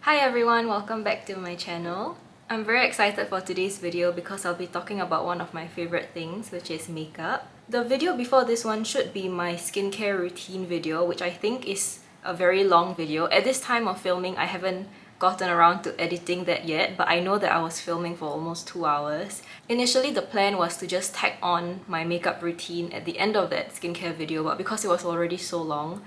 Hi everyone, welcome back to my channel. I'm very excited for today's video because I'll be talking about one of my favorite things, which is makeup. The video before this one should be my skincare routine video, which I think is a very long video. At this time of filming, I haven't gotten around to editing that yet, but I know that I was filming for almost 2 hours. Initially, the plan was to just tag on my makeup routine at the end of that skincare video, but because it was already so long,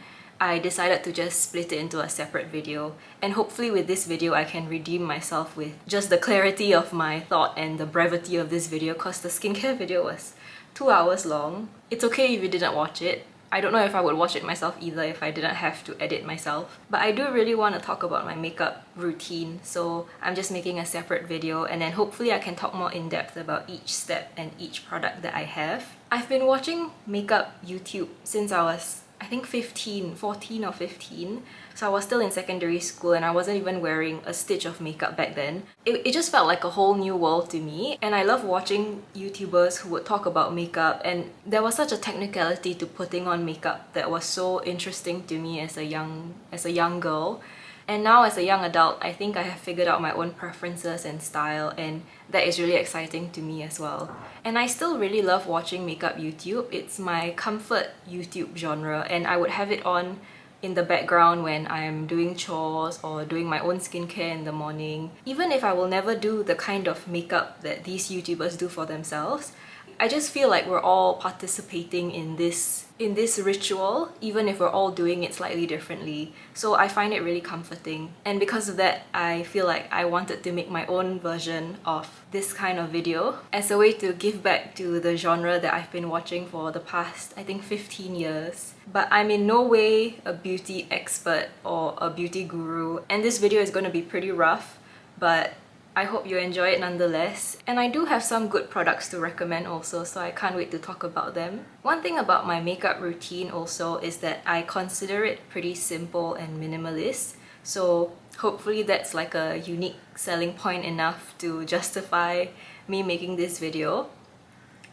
I decided to just split it into a separate video. And hopefully with this video, I can redeem myself with just the clarity of my thought and the brevity of this video, because the skincare video was 2 hours long. It's okay if you didn't watch it. I don't know if I would watch it myself either if I didn't have to edit myself. But I do really want to talk about my makeup routine, so I'm just making a separate video, and then hopefully I can talk more in depth about each step and each product that I have. I've been watching makeup YouTube since I was, I think 14 or 15. So I was still in secondary school and I wasn't even wearing a stitch of makeup back then. It just felt like a whole new world to me, and I love watching YouTubers who would talk about makeup, and there was such a technicality to putting on makeup that was so interesting to me as a young girl. And now as a young adult, I think I have figured out my own preferences and style, and that is really exciting to me as well. And I still really love watching makeup YouTube. It's my comfort YouTube genre, and I would have it on in the background when I'm doing chores or doing my own skincare in the morning. Even if I will never do the kind of makeup that these YouTubers do for themselves, I just feel like we're all participating in this ritual, even if we're all doing it slightly differently. So I find it really comforting. And because of that, I feel like I wanted to make my own version of this kind of video as a way to give back to the genre that I've been watching for the past, I think, 15 years. But I'm in no way a beauty expert or a beauty guru, and this video is going to be pretty rough, but I hope you enjoy it nonetheless. And I do have some good products to recommend also, so I can't wait to talk about them. One thing about my makeup routine also is that I consider it pretty simple and minimalist. So hopefully that's like a unique selling point enough to justify me making this video.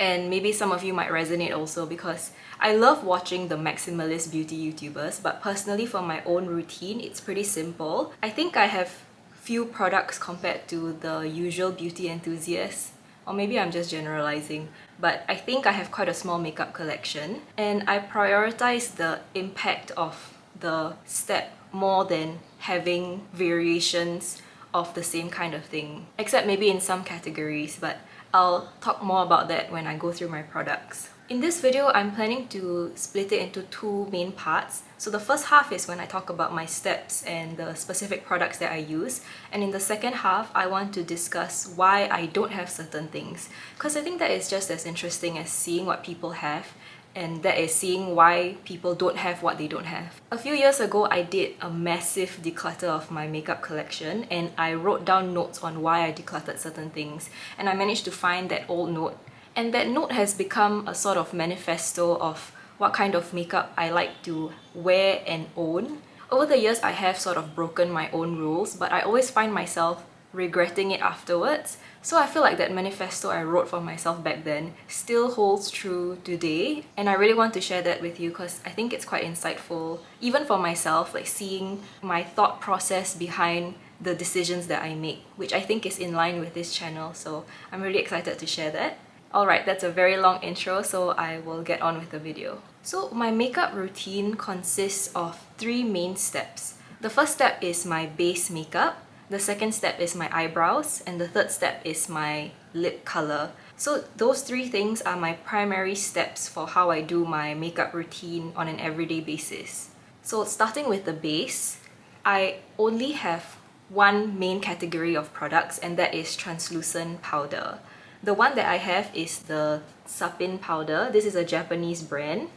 And maybe some of you might resonate also, because I love watching the maximalist beauty YouTubers, but personally for my own routine, it's pretty simple. I think I have few products compared to the usual beauty enthusiasts, or maybe I'm just generalizing, but I think I have quite a small makeup collection, and I prioritize the impact of the step more than having variations of the same kind of thing, except maybe in some categories, but I'll talk more about that when I go through my products. In this video, I'm planning to split it into two main parts. So the first half is when I talk about my steps and the specific products that I use. And in the second half, I want to discuss why I don't have certain things. Because I think that is just as interesting as seeing what people have, and that is seeing why people don't have what they don't have. A few years ago, I did a massive declutter of my makeup collection, and I wrote down notes on why I decluttered certain things. And I managed to find that old note. And that note has become a sort of manifesto of what kind of makeup I like to wear and own. Over the years, I have sort of broken my own rules, but I always find myself regretting it afterwards. So I feel like that manifesto I wrote for myself back then still holds true today, and I really want to share that with you because I think it's quite insightful, even for myself, like seeing my thought process behind the decisions that I make, which I think is in line with this channel, so I'm really excited to share that. Alright, that's a very long intro, so I will get on with the video. So my makeup routine consists of 3 main steps. The first step is my base makeup, the second step is my eyebrows, and the third step is my lip color. So those 3 things are my primary steps for how I do my makeup routine on an everyday basis. So starting with the base, I only have one main category of products, and that is translucent powder. The one that I have is the suppin powder. This is a Japanese brand.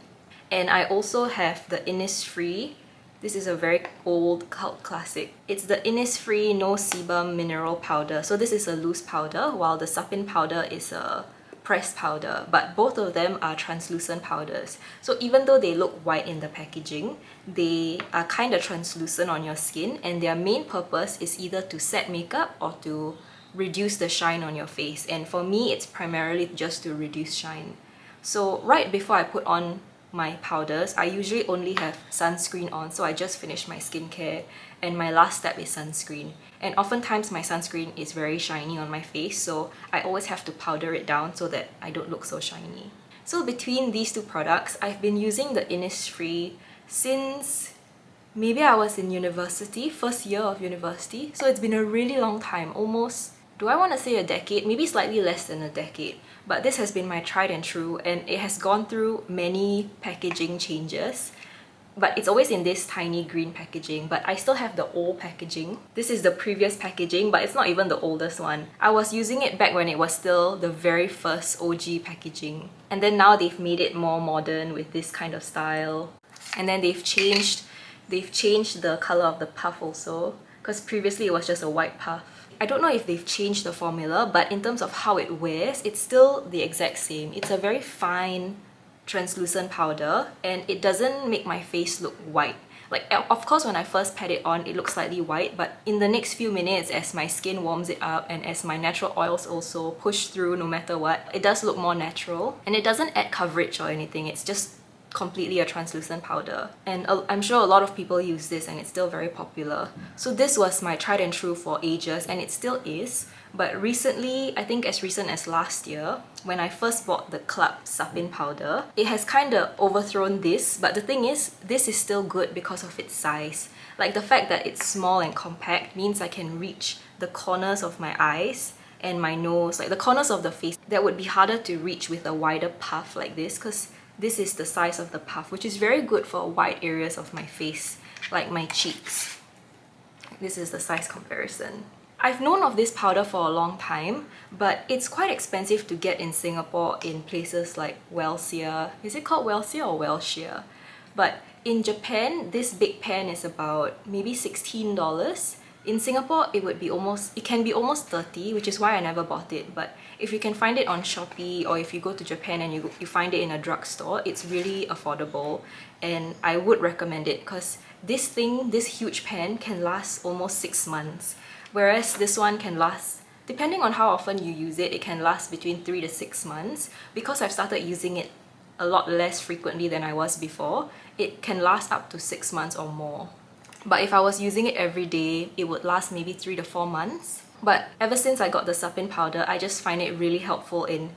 And I also have the Innisfree. This is a very old cult classic. It's the Innisfree No Sebum Mineral Powder. So this is a loose powder, while the suppin powder is a pressed powder. But both of them are translucent powders. So even though they look white in the packaging, they are kind of translucent on your skin, and their main purpose is either to set makeup or to reduce the shine on your face. And for me, it's primarily just to reduce shine. So right before I put on my powders, I usually only have sunscreen on, so I just finished my skincare and my last step is sunscreen. And oftentimes my sunscreen is very shiny on my face, so I always have to powder it down so that I don't look so shiny. So between these two products, I've been using the Innisfree since maybe I was in university, first year of university. So it's been a really long time, almost, do I want to say a decade? Maybe slightly less than a decade. But this has been my tried and true, and it has gone through many packaging changes. But it's always in this tiny green packaging, but I still have the old packaging. This is the previous packaging, but it's not even the oldest one. I was using it back when it was still the very first OG packaging. And then now they've made it more modern with this kind of style. And then they've changed the color of the puff also, because previously it was just a white puff. I don't know if they've changed the formula, but in terms of how it wears, it's still the exact same. It's a very fine, translucent powder, and it doesn't make my face look white. Like, of course, when I first pat it on, it looks slightly white, but in the next few minutes, as my skin warms it up and as my natural oils also push through no matter what, it does look more natural. And it doesn't add coverage or anything, it's just completely a translucent powder. And I'm sure a lot of people use this and it's still very popular. So this was my tried and true for ages, and it still is. But recently, I think as recent as last year, when I first bought the Club Suppin powder, it has kind of overthrown this. But the thing is, this is still good because of its size. Like, the fact that it's small and compact means I can reach the corners of my eyes and my nose, like the corners of the face that would be harder to reach with a wider puff like this, because this is the size of the puff, which is very good for wide areas of my face, like my cheeks. This is the size comparison. I've known of this powder for a long time, but it's quite expensive to get in Singapore in places like Welsia. Is it called Welsia or Welshia? But in Japan, this big pan is about maybe $16. In Singapore, it can be almost 30, which is why I never bought it. But if you can find it on Shopee, or if you go to Japan and you find it in a drugstore, it's really affordable, and I would recommend it because this huge pan can last almost 6 months. Whereas this one can last, depending on how often you use it, it can last between 3 to 6 months. Because I've started using it a lot less frequently than I was before, it can last up to 6 months or more. But if I was using it every day, it would last maybe 3 to 4 months. But ever since I got the Suppin powder, I just find it really helpful in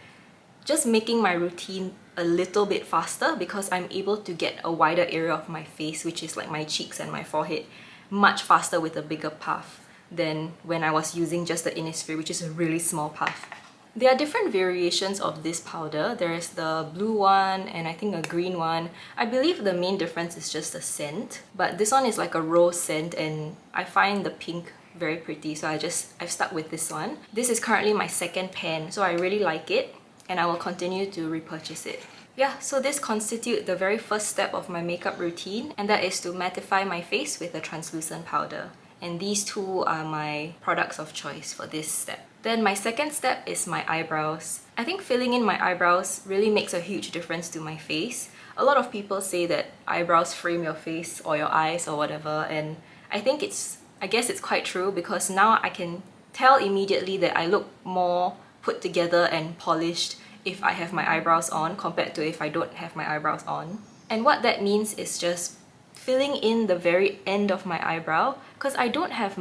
just making my routine a little bit faster, because I'm able to get a wider area of my face, which is like my cheeks and my forehead, much faster with a bigger puff than when I was using just the Innisfree, which is a really small puff. There are different variations of this powder. There is the blue one and I think a green one. I believe the main difference is just the scent, but this one is like a rose scent and I find the pink very pretty, so I've stuck with this one. This is currently my second pan, so I really like it and I will continue to repurchase it. Yeah, so this constitutes the very first step of my makeup routine, and that is to mattify my face with a translucent powder. And these two are my products of choice for this step. Then my second step is my eyebrows. I think filling in my eyebrows really makes a huge difference to my face. A lot of people say that eyebrows frame your face or your eyes or whatever, and I guess it's quite true, because now I can tell immediately that I look more put together and polished if I have my eyebrows on compared to if I don't have my eyebrows on. And what that means is just filling in the very end of my eyebrow, because I don't have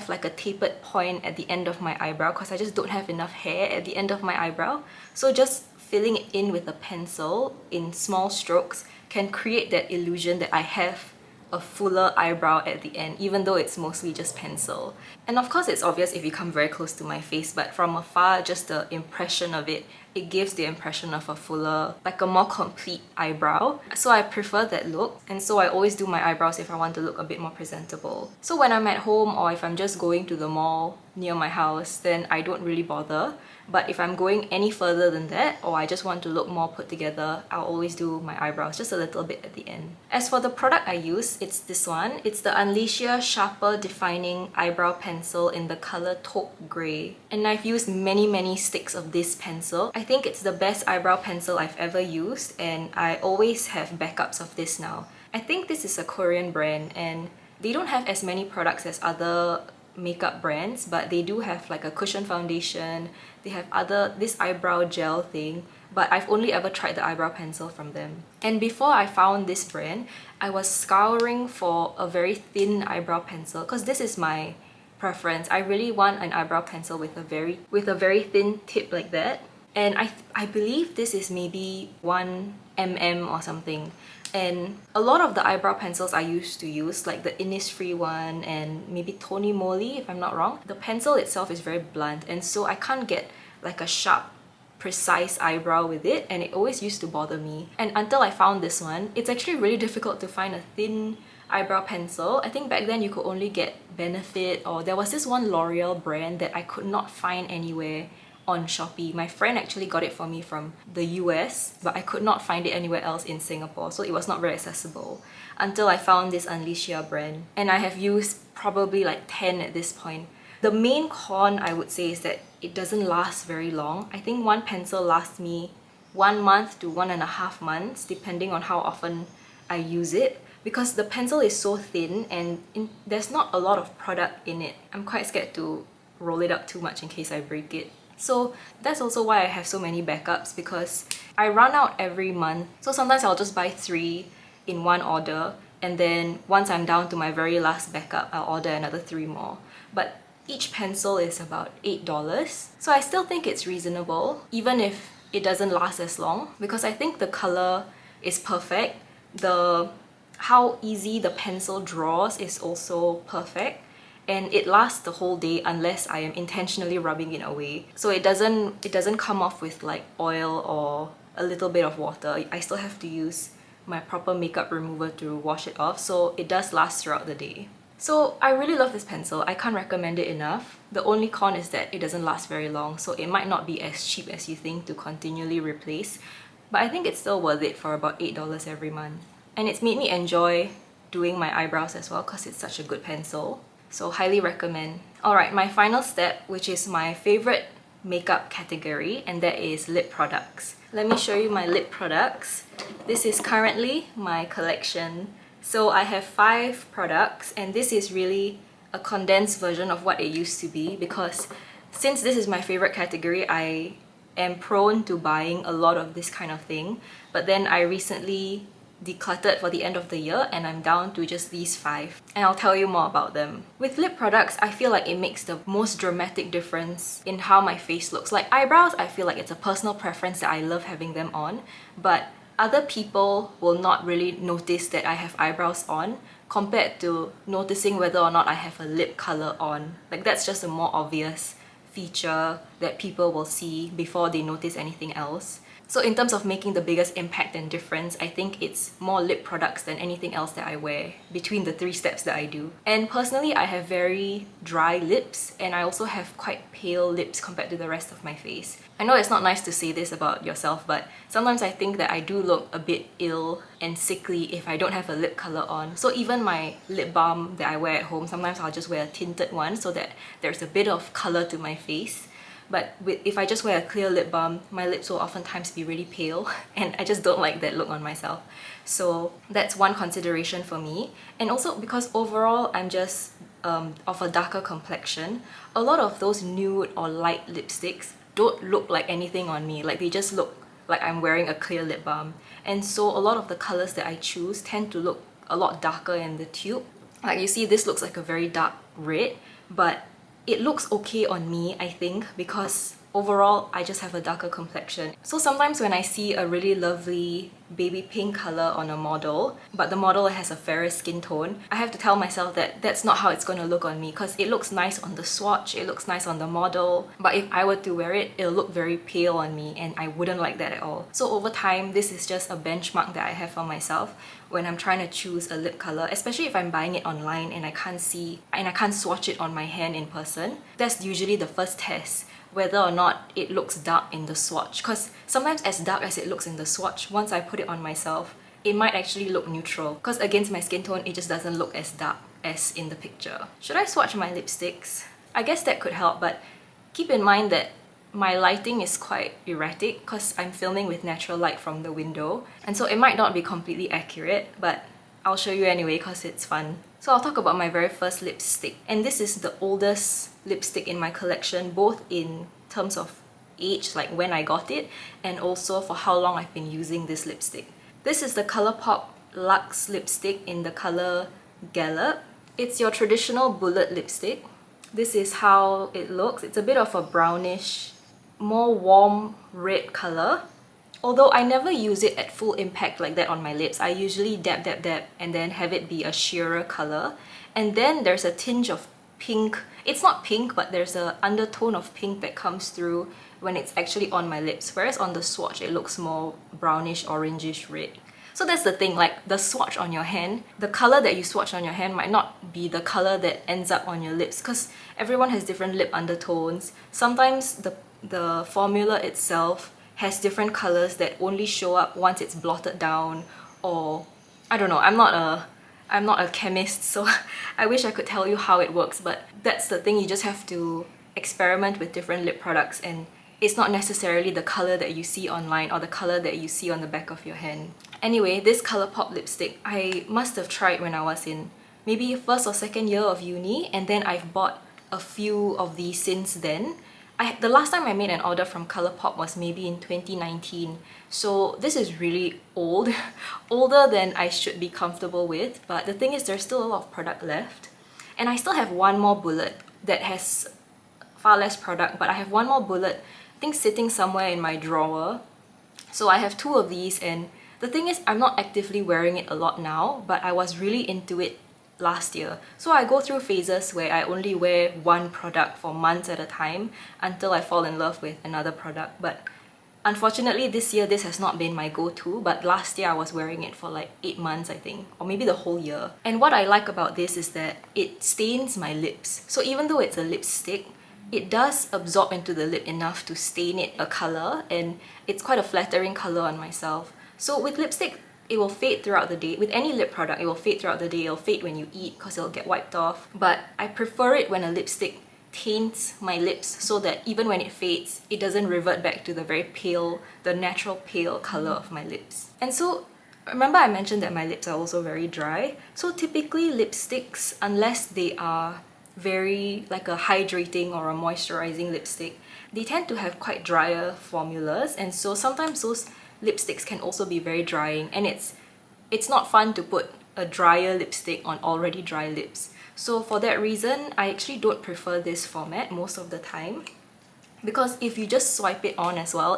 like a tapered point at the end of my eyebrow because I just don't have enough hair at the end of my eyebrow. So just filling it in with a pencil in small strokes can create that illusion that I have a fuller eyebrow at the end, even though it's mostly just pencil. And of course it's obvious if you come very close to my face, but from afar, just the impression of it gives the impression of a fuller, like a more complete eyebrow. So I prefer that look, and so I always do my eyebrows if I want to look a bit more presentable. So when I'm at home or if I'm just going to the mall near my house, then I don't really bother. But if I'm going any further than that, or I just want to look more put together, I'll always do my eyebrows just a little bit at the end. As for the product I use, it's this one. It's the Unleashia Sharper Defining Eyebrow Pencil in the color taupe grey. And I've used many sticks of this pencil. I think it's the best eyebrow pencil I've ever used, and I always have backups of this now. I think this is a Korean brand, and they don't have as many products as other makeup brands, but they do have like a cushion foundation. They have this eyebrow gel thing, but I've only ever tried the eyebrow pencil from them. And before I found this brand, I was scouring for a very thin eyebrow pencil because this is my preference. I really want an eyebrow pencil with a very thin tip like that. And I believe this is maybe 1 mm or something. And a lot of the eyebrow pencils I used to use, like the Innisfree one and maybe Tony Moly if I'm not wrong, the pencil itself is very blunt, and so I can't get like a sharp, precise eyebrow with it, and it always used to bother me. And until I found this one, it's actually really difficult to find a thin eyebrow pencil. I think back then you could only get Benefit, or there was this one L'Oreal brand that I could not find anywhere on Shopee. My friend actually got it for me from the US, but I could not find it anywhere else in Singapore, so it was not very accessible until I found this Unleashia brand. And I have used probably like 10 at this point. The main con I would say is that it doesn't last very long. I think one pencil lasts me 1 month to 1.5 months depending on how often I use it, because the pencil is so thin and there's not a lot of product in it. I'm quite scared to roll it up too much in case I break it. So that's also why I have so many backups, because I run out every month. So sometimes I'll just buy 3 in one order, and then once I'm down to my very last backup, I'll order another 3 more. But each pencil is about $8. So I still think it's reasonable, even if it doesn't last as long, because I think the color is perfect. How easy the pencil draws is also perfect. And it lasts the whole day unless I am intentionally rubbing it away. So it doesn't come off with like oil or a little bit of water. I still have to use my proper makeup remover to wash it off, so it does last throughout the day. So I really love this pencil. I can't recommend it enough. The only con is that it doesn't last very long, so it might not be as cheap as you think to continually replace, but I think it's still worth it for about $8 every month. And it's made me enjoy doing my eyebrows as well because it's such a good pencil. So highly recommend. Alright, my final step, which is my favorite makeup category, and that is lip products. Let me show you my lip products. This is currently my collection. So I have 5 products, and this is really a condensed version of what it used to be, because since this is my favorite category, I am prone to buying a lot of this kind of thing. But then I recently decluttered for the end of the year, and I'm down to just these 5, and I'll tell you more about them. With lip products, I feel like it makes the most dramatic difference in how my face looks. Like eyebrows, I feel like it's a personal preference that I love having them on, but other people will not really notice that I have eyebrows on compared to noticing whether or not I have a lip color on. Like that's just a more obvious feature that people will see before they notice anything else. So in terms of making the biggest impact and difference, I think it's more lip products than anything else that I wear between the 3 steps that I do. And personally, I have very dry lips, and I also have quite pale lips compared to the rest of my face. I know it's not nice to say this about yourself, but sometimes I think that I do look a bit ill and sickly if I don't have a lip color on. So even my lip balm that I wear at home, sometimes I'll just wear a tinted one so that there's a bit of color to my face. But if I just wear a clear lip balm, my lips will oftentimes be really pale, and I just don't like that look on myself. So that's one consideration for me. And also because overall I'm just of a darker complexion, a lot of those nude or light lipsticks don't look like anything on me. Like they just look like I'm wearing a clear lip balm. And so a lot of the colors that I choose tend to look a lot darker in the tube. Like you see, this looks like a very dark red, but it looks okay on me, I think, because overall I just have a darker complexion. So sometimes when I see a really lovely baby pink color on a model, but the model has a fairer skin tone, I have to tell myself that that's not how it's going to look on me, because it looks nice on the swatch, it looks nice on the model, but if I were to wear it, it'll look very pale on me, and I wouldn't like that at all. So over time, this is just a benchmark that I have for myself when I'm trying to choose a lip color, especially if I'm buying it online and I can't swatch it on my hand in person. That's usually the first test, whether or not it looks dark in the swatch, because sometimes as dark as it looks in the swatch, once I put it on myself, it might actually look neutral, because against my skin tone, it just doesn't look as dark as in the picture. Should I swatch my lipsticks? I guess that could help, but keep in mind that my lighting is quite erratic because I'm filming with natural light from the window, and so it might not be completely accurate, but I'll show you anyway because it's fun. So I'll talk about my very first lipstick, and this is the oldest lipstick in my collection, both in terms of age, like when I got it, and also for how long I've been using this lipstick. This is the Colourpop Luxe lipstick in the color Gallop. It's your traditional bullet lipstick. This is how it looks. It's a bit of a brownish, more warm red color. Although I never use it at full impact like that on my lips. I usually dab and then have it be a sheerer color. And then there's a tinge of pink. It's not pink, but there's an undertone of pink that comes through when it's actually on my lips. Whereas on the swatch, it looks more brownish, orangish red. So that's the thing, like the swatch on your hand, the color that you swatch on your hand might not be the color that ends up on your lips because everyone has different lip undertones. Sometimes the formula itself has different colors that only show up once it's blotted down, or I don't know, I'm not a chemist, so I wish I could tell you how it works, but that's the thing, you just have to experiment with different lip products, and it's not necessarily the color that you see online or the color that you see on the back of your hand. Anyway, this Colourpop lipstick, I must have tried when I was in maybe first or second year of uni, and then I've bought a few of these since then. The last time I made an order from Colourpop was maybe in 2019, so this is really old, older than I should be comfortable with, but the thing is there's still a lot of product left. And I still have one more bullet that has far less product, but I have one more bullet, I think sitting somewhere in my drawer. So I have two of these, and the thing is I'm not actively wearing it a lot now, but I was really into it last year. So I go through phases where I only wear one product for months at a time until I fall in love with another product. But unfortunately this year this has not been my go-to, but last year I was wearing it for like 8 months I think, or maybe the whole year. And what I like about this is that it stains my lips. So even though it's a lipstick, it does absorb into the lip enough to stain it a color, and it's quite a flattering color on myself. So with lipstick, it will fade throughout the day. With any lip product, it will fade throughout the day. It'll fade when you eat because it'll get wiped off. But I prefer it when a lipstick taints my lips so that even when it fades, it doesn't revert back to the very pale, the natural pale color of my lips. And so, remember I mentioned that my lips are also very dry. So typically lipsticks, unless they are very like a hydrating or a moisturizing lipstick, they tend to have quite drier formulas, and so sometimes those lipsticks can also be very drying, and it's not fun to put a drier lipstick on already dry lips. So for that reason, I actually don't prefer this format most of the time, because if you just swipe it on as well,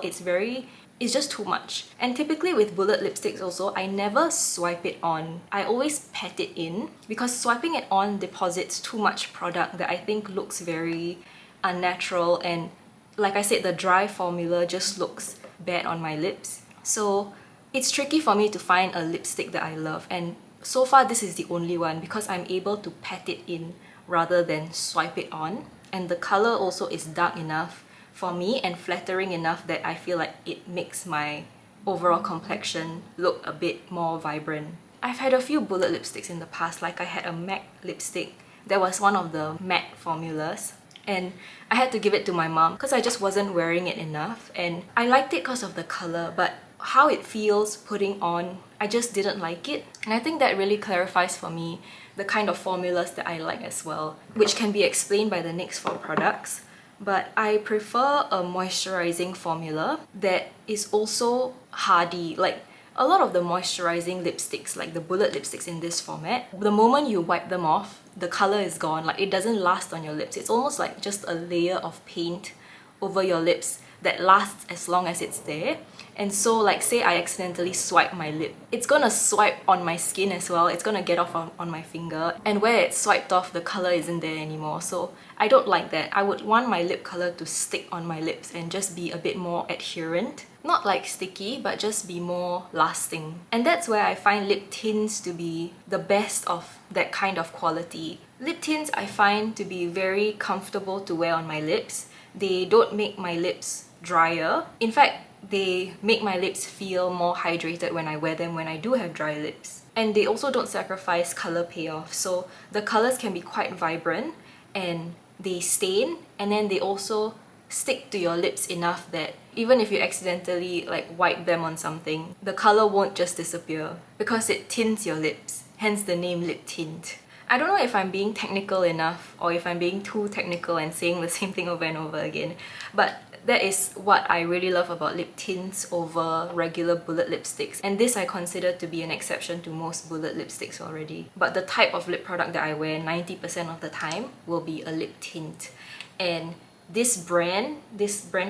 it's just too much. And typically with bullet lipsticks also, I never swipe it on. I always pat it in, because swiping it on deposits too much product that I think looks very unnatural, and like I said, the dry formula just looks bad on my lips. So it's tricky for me to find a lipstick that I love, and so far this is the only one because I'm able to pat it in rather than swipe it on. And the color also is dark enough for me and flattering enough that I feel like it makes my overall complexion look a bit more vibrant. I've had a few bullet lipsticks in the past, like I had a MAC lipstick that was one of the matte formulas, and I had to give it to my mom because I just wasn't wearing it enough, and I liked it because of the color, but how it feels putting on, I just didn't like it. And I think that really clarifies for me the kind of formulas that I like as well, which can be explained by the next 4 products. But I prefer a moisturizing formula that is also hardy. Like a lot of the moisturizing lipsticks, like the bullet lipsticks in this format, the moment you wipe them off, the color is gone. Like it doesn't last on your lips. It's almost like just a layer of paint over your lips that lasts as long as it's there. And so like say I accidentally swipe my lip, it's gonna swipe on my skin as well. It's gonna get off on my finger, and where it's swiped off, the color isn't there anymore. So I don't like that. I would want my lip color to stick on my lips and just be a bit more adherent. Not like sticky, but just be more lasting. And that's where I find lip tints to be the best of that kind of quality. Lip tints I find to be very comfortable to wear on my lips. They don't make my lips drier. In fact, they make my lips feel more hydrated when I wear them when I do have dry lips. And they also don't sacrifice color payoff, so the colors can be quite vibrant and they stain, and then they also stick to your lips enough that even if you accidentally like wipe them on something, the color won't just disappear because it tints your lips, hence the name lip tint. I don't know if I'm being technical enough or if I'm being too technical and saying the same thing over and over again, but That is what I really love about lip tints over regular bullet lipsticks, and this I consider to be an exception to most bullet lipsticks already. But the type of lip product that I wear 90% of the time will be a lip tint. And this brand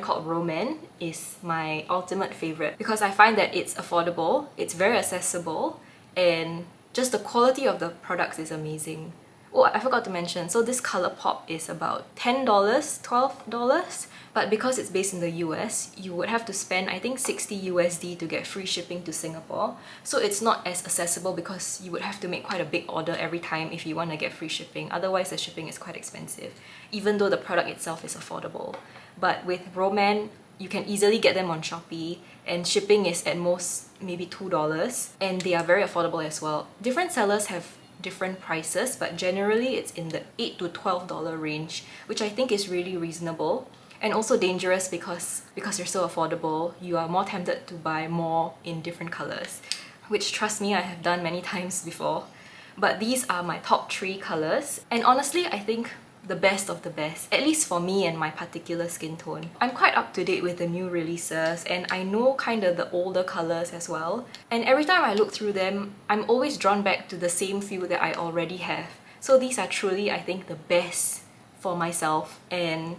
called rom&nd is my ultimate favorite because I find that it's affordable, it's very accessible, and just the quality of the products is amazing. Oh, I forgot to mention, so this Colourpop is about $10, $12, but because it's based in the US, you would have to spend, I think, 60 USD to get free shipping to Singapore. So it's not as accessible because you would have to make quite a big order every time if you want to get free shipping. Otherwise, the shipping is quite expensive, even though the product itself is affordable. But with rom&nd, you can easily get them on Shopee, and shipping is at most maybe $2, and they are very affordable as well. Different sellers have different prices, but generally it's in the $8 to $12 range, which I think is really reasonable and also dangerous because they're so affordable. You are more tempted to buy more in different colors, which, trust me, I have done many times before. But these are my top 3 colors, and honestly I think the best of the best, at least for me and my particular skin tone. I'm quite up to date with the new releases, and I know kind of the older colors as well. And every time I look through them, I'm always drawn back to the same few that I already have. So these are truly, I think, the best for myself and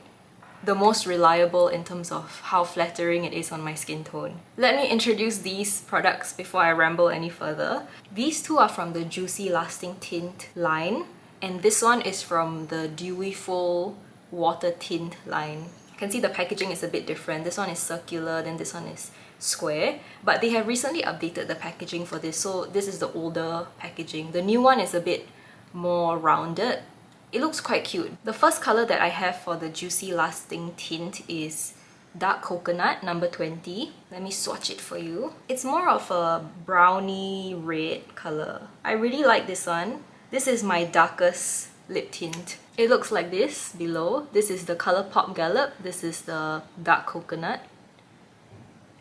the most reliable in terms of how flattering it is on my skin tone. Let me introduce these products before I ramble any further. These two are from the Juicy Lasting Tint line, and this one is from the Dewyful Water Tint line. You can see the packaging is a bit different. This one is circular, then this one is square. But they have recently updated the packaging for this, so this is the older packaging. The new one is a bit more rounded. It looks quite cute. The first color that I have for the Juicy Lasting Tint is Dark Coconut, number 20. Let me swatch it for you. It's more of a browny red color. I really like this one. This is my darkest lip tint. It looks like this below. This is the Colourpop Gallop. This is the Dark Coconut.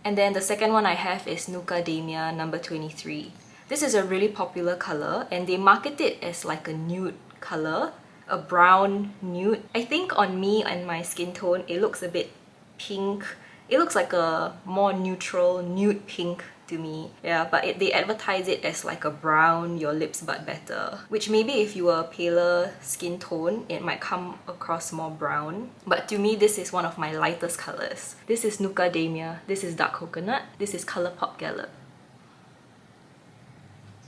And then the second one I have is Nucadamia, number 23. This is a really popular color, and they market it as like a nude color, a brown nude. I think on me and my skin tone, it looks a bit pink. It looks like a more neutral nude pink to me. Yeah, but they advertise it as like a brown your lips but better, which maybe if you were a paler skin tone, it might come across more brown. But to me, this is one of my lightest colors. This is Nucadamia, this is Dark Coconut, this is Colourpop Gallop.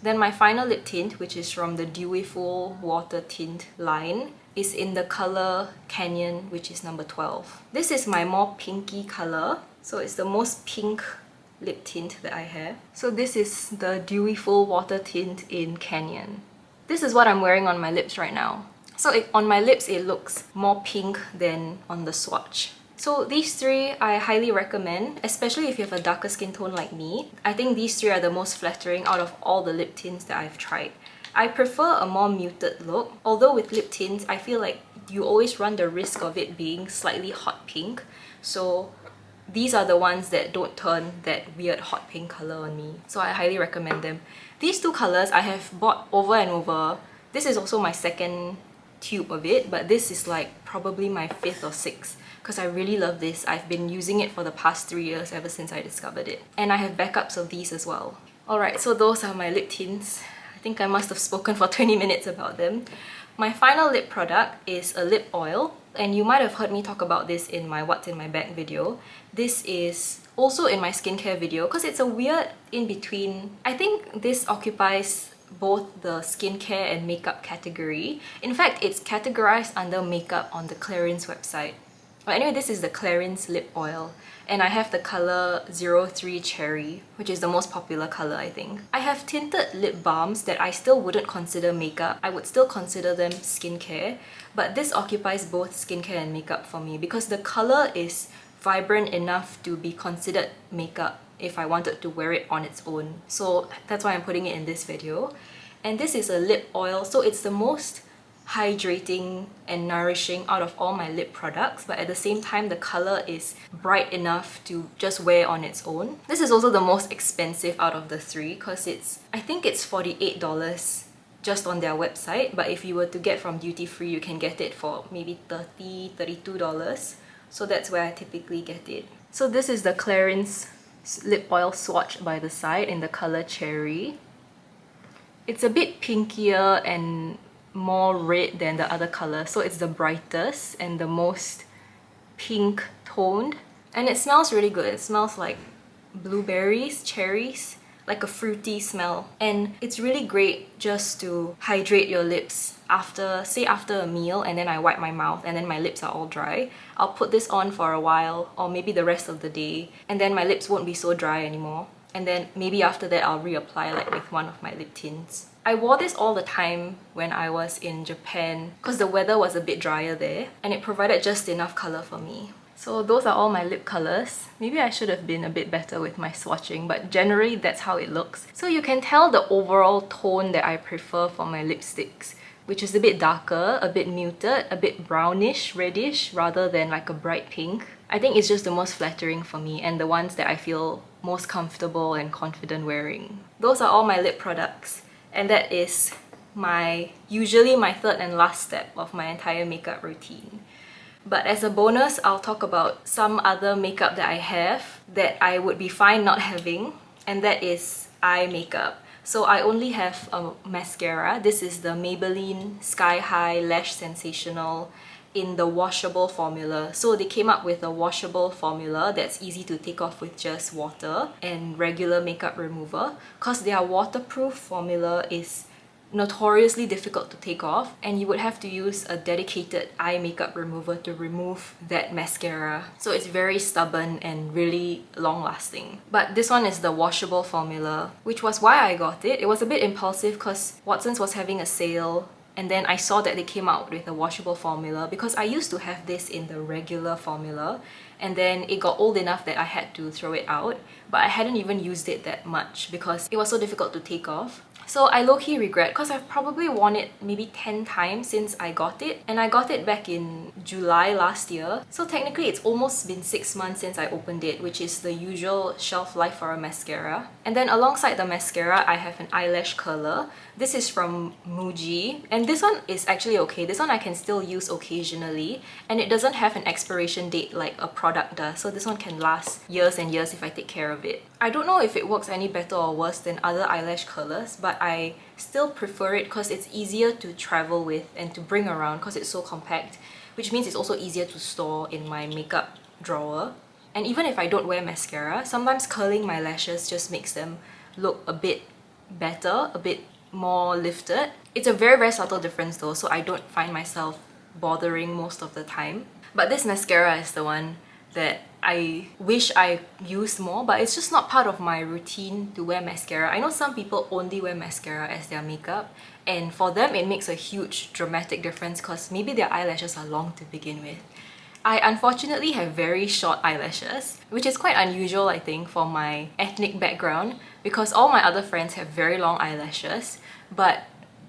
Then my final lip tint, which is from the Dewyful Water Tint line, is in the color Canyon, which is number 12. This is my more pinky color, so it's the most pink lip tint that I have. So this is the Dewyful Water Tint in Canyon. This is what I'm wearing on my lips right now. So on my lips, it looks more pink than on the swatch. So these 3 I highly recommend, especially if you have a darker skin tone like me. I think these 3 are the most flattering out of all the lip tints that I've tried. I prefer a more muted look, although with lip tints, I feel like you always run the risk of it being slightly hot pink. So these are the ones that don't turn that weird hot pink color on me. So I highly recommend them. These 2 colors I have bought over and over. This is also my second tube of it, but this is like probably my 5th or 6th because I really love this. I've been using it for the past 3 years ever since I discovered it. And I have backups of these as well. Alright, so those are my lip tints. I think I must have spoken for 20 minutes about them. My final lip product is a lip oil, and you might have heard me talk about this in my What's in My Bag video. This is also in my skincare video because it's a weird in-between. I think this occupies both the skincare and makeup category. In fact, it's categorized under makeup on the Clarins website. But anyway, this is the Clarins lip oil, and I have the color 03 Cherry, which is the most popular color, I think. I have tinted lip balms that I still wouldn't consider makeup. I would still consider them skincare, but this occupies both skincare and makeup for me because the color is vibrant enough to be considered makeup if I wanted to wear it on its own. So that's why I'm putting it in this video. And this is a lip oil, so it's the most hydrating and nourishing out of all my lip products, but at the same time the color is bright enough to just wear on its own. This is also the most expensive out of the 3 because I think it's $48 just on their website, but if you were to get from duty free, you can get it for maybe $32 so that's where I typically get it. So this is the Clarins lip oil swatch by the side in the color Cherry. It's a bit pinkier and more red than the other color, so it's the brightest and the most pink toned, and it smells really good. It smells like blueberries, cherries, like a fruity smell, and it's really great just to hydrate your lips after, say after a meal, and then I wipe my mouth and then my lips are all dry. I'll put this on for a while, or maybe the rest of the day, and then my lips won't be so dry anymore, and then maybe after that I'll reapply like with one of my lip tints. I wore this all the time when I was in Japan because the weather was a bit drier there, and it provided just enough colour for me. So those are all my lip colours. Maybe I should have been a bit better with my swatching, but generally that's how it looks. So you can tell the overall tone that I prefer for my lipsticks, which is a bit darker, a bit muted, a bit brownish, reddish, rather than like a bright pink. I think it's just the most flattering for me and the ones that I feel most comfortable and confident wearing. Those are all my lip products, and that is usually my third and last step of my entire makeup routine. But as a bonus, I'll talk about some other makeup that I have that I would be fine not having, and that is eye makeup. So I only have a mascara. This is the Maybelline Sky High Lash Sensational in the washable formula. So they came up with a washable formula that's easy to take off with just water and regular makeup remover, because their waterproof formula is notoriously difficult to take off, and you would have to use a dedicated eye makeup remover to remove that mascara. So it's very stubborn and really long lasting. But this one is the washable formula, which was why I got it. It was a bit impulsive because Watsons was having a sale, and then I saw that they came out with a washable formula because I used to have this in the regular formula, and then it got old enough that I had to throw it out, but I hadn't even used it that much because it was so difficult to take off. So I low-key regret because I've probably worn it maybe 10 times since I got it, and I got it back in July last year. So technically it's almost been 6 months since I opened it, which is the usual shelf life for a mascara. And then alongside the mascara, I have an eyelash curler. This is from Muji, and this one is actually okay. This one I can still use occasionally, and it doesn't have an expiration date like a product does, so this one can last years and years if I take care of it. I don't know if it works any better or worse than other eyelash curlers, but I still prefer it because it's easier to travel with and to bring around because it's so compact, which means it's also easier to store in my makeup drawer. And even if I don't wear mascara, sometimes curling my lashes just makes them look a bit better, a bit more lifted. It's a very, very subtle difference though, so I don't find myself bothering most of the time. But this mascara is the one that I wish I used more, but it's just not part of my routine to wear mascara. I know some people only wear mascara as their makeup, and for them it makes a huge dramatic difference because maybe their eyelashes are long to begin with. I unfortunately have very short eyelashes, which is quite unusual I think for my ethnic background, because all my other friends have very long eyelashes. But